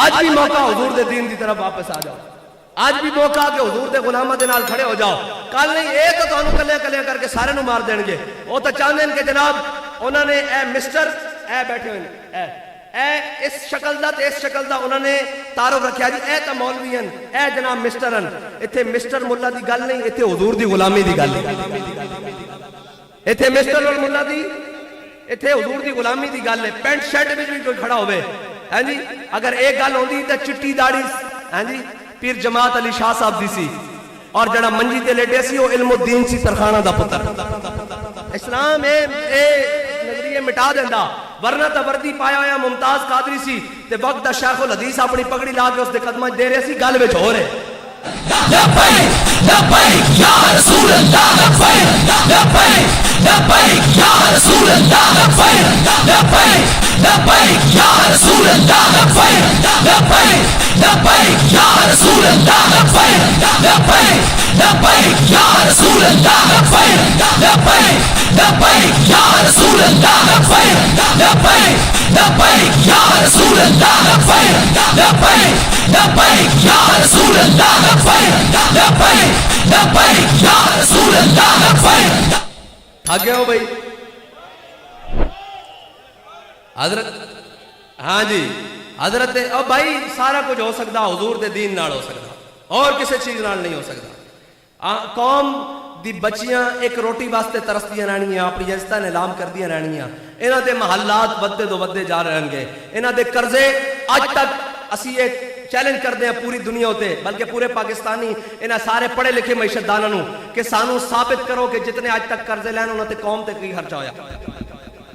آج بھی موقع حضور دے دین دی طرف واپس آ جاؤ. آج بھی موقع کہ حضور دے غلاماں دے نال کھڑے ہو جاؤ. کل نہیں اے تو تانوں کلیاں کلیاں کر کے سارے نو مار دین گے. وہ تو چاہتے ہیں کہ جناب انہوں نے اے مسٹر اے بیٹھے ہوئے اے اس شکل دا تے اس شکل دا انہوں نے تعارف رکھیا جی اے تو مولوی ہیں اے جناب مسٹر ہیں. ایتھے مسٹر ملا دی گل نہیں, ایتھے حضور دی غلامی دی گل ہے. ایتھے مسٹر اور ملا دی ایتھے حضور دی غلامی دی گل ہے. پینٹ شرٹ وچ بھی کوئی کھڑا ہوئے ہاں جی اگر ایک گل ہوندی تے چٹی داڑھی ہاں جی پیر جماعت علی شاہ صاحب دی سی اور جڑا منجی تے لیٹے سی وہ علم الدین سی ترخانہ دا پتر. اسلام اے نظریے مٹا دیندا ورنہ تا وردی پایا ہویا ممتاز قادری سی تے وقت دا شیخ الحدیث اپنی پگڑی لا کے اس دے قدماں دے رہے سی گل وچ ہو رہے. لبیک لبیک یا رسول اللہ لبیک لبیک لبیک یا رسول اللہ لبیک لبیک لبیک یا رسول اللہ لبیک لبیک لبیک یا رسول اللہ لبیک لبیک لبیک یا رسول اللہ لبیک لبیک لبیک یا رسول اللہ لبیک لبیک لبیک یا رسول اللہ لبیک لبیک لبیک یا رسول اللہ لبیک لبیک لبیک یا رسول اللہ لبیک. آگے ہو بھائی حضرت ہاں جی حضرت او بھائی سارا کچھ ہو سکتا حضور دے دین نال ہو سکتا اور کسی چیز نال نہیں ہو سکتا. قوم دی بچیاں ایک روٹی واسطے ترسدیاں رہنیاں اپنی عزتاں اعلان کردیاں رہنیاں. انہاں دے محلات ودے تو ودے جا رہے ہیں. انہاں دے قرضے اج تک اسی ایک چیلنج کرتے ہیں پوری دنیا ہوتے بلکہ پورے پاکستانی انہاں سارے پڑھے لکھے معیشت داناں نو کہ سانو ثابت کرو کہ جتنے اج تک قرضے لین انہاں تے قوم تے کی خرچہ ہویا,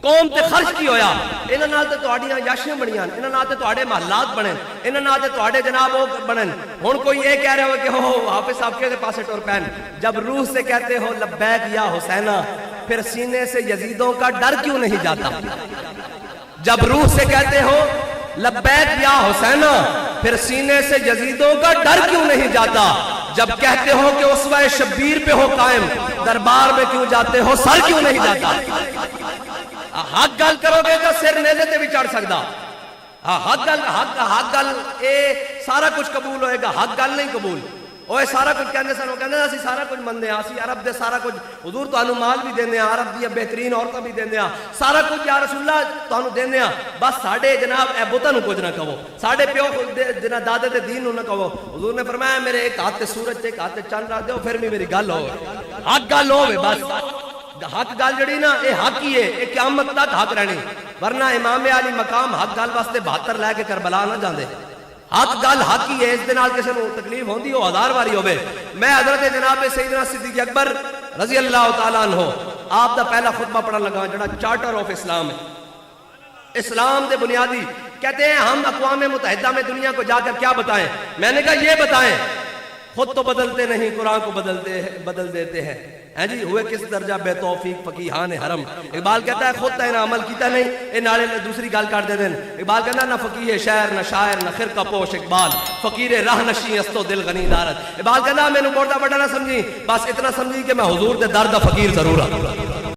قوم تے خرچ کی ہویا. انہاں نال تے تہاڈیاں یاشیاں بنیاں, انہاں نال تے تہاڈے محلات بنے, انہاں نال تے تہاڈے جناب وہ بنن. ہن کوئی یہ کہہ رہا ہو کہ ہو حافظ صاحب کے پاسے ٹور پین جب روح سے کہتے ہو لبیک یا حسینہ پھر سینے سے یزیدوں کا ڈر کیوں نہیں جاتا. جب روح سے کہتے ہو لبیک یا حسینہ پھر سینے سے یزیدوں کا ڈر کیوں نہیں جاتا. جب کہتے ہو کہ اسوہ شبیر پہ ہو قائم دربار میں کیوں جاتے ہو سر کیوں نہیں جاتا. حق گل کرو گے تو سر نیزے تے بھی چڑھ سکتا. حق گل اے سارا کچھ قبول ہوئے گا, حق گل نہیں قبول. اوے سارا کچھ کہنے سن, وہ کہنے اسی سارا کچھ مندے ہیں, اسی عرب دے سارا کچھ حضور تانوں مال بھی دیندے ہیں, عرب دی بہترین عورتاں بھی دیندے ہیں, سارا کچھ یا رسول اللہ تانوں دیندے ہیں, بس ساڈے جناب اے بتاں نوں کچھ نہ کہو, ساڈے پیو جناب دادے تے دین نوں نہ کہو. حضور نے فرمایا میرے ایک ہاتھ تے سورج تے ایک ہاتھ تے چاند رکھ دیو پھر بھی میری گل ہو, حق گل ہوے بس. حق گل جڑی نا اے حق ہی ہے, اے قیامت تک حق رہنی. ورنہ امام علی مقام حق گل واسطے 72 لے کے کربلا نہ جاندے. حق گل حق ہی ہے, اس دے نال کسے نوں تکلیف ہوندی ہو 1000 واری ہوے. میں حضرت جناب سیدنا صدیق اکبر رضی اللہ تعالیٰ عنہ آپ دا پہلا خطبہ پڑھن لگا جڑا چارٹر آف اسلام ہے, اسلام دے بنیادی. کہتے ہیں ہم اقوام متحدہ میں دنیا کو جا کر کیا بتائیں. میں نے کہا یہ بتائیں خود تو بدلتے نہیں قرآن کو بدل دیتے ہیں. جی ہوئے کس درجہ بے توفیق فقیہان حرم. اقبال کہتا ہے خود تا عمل کیتا نہیں اے نالے دوسری گل کر دے دیں. اقبال کہتا ہے نہ فقیہ شاعر نہ شاعر نہ خرقہ پوش اقبال فقیر راہ نشیں استو دل غنی دارت. اقبال کہتا ہے میں نے بڑا بڑا نہ سمجھی, بس اتنا سمجھی کہ میں حضور دے در دا فقیر ضرور ہوں.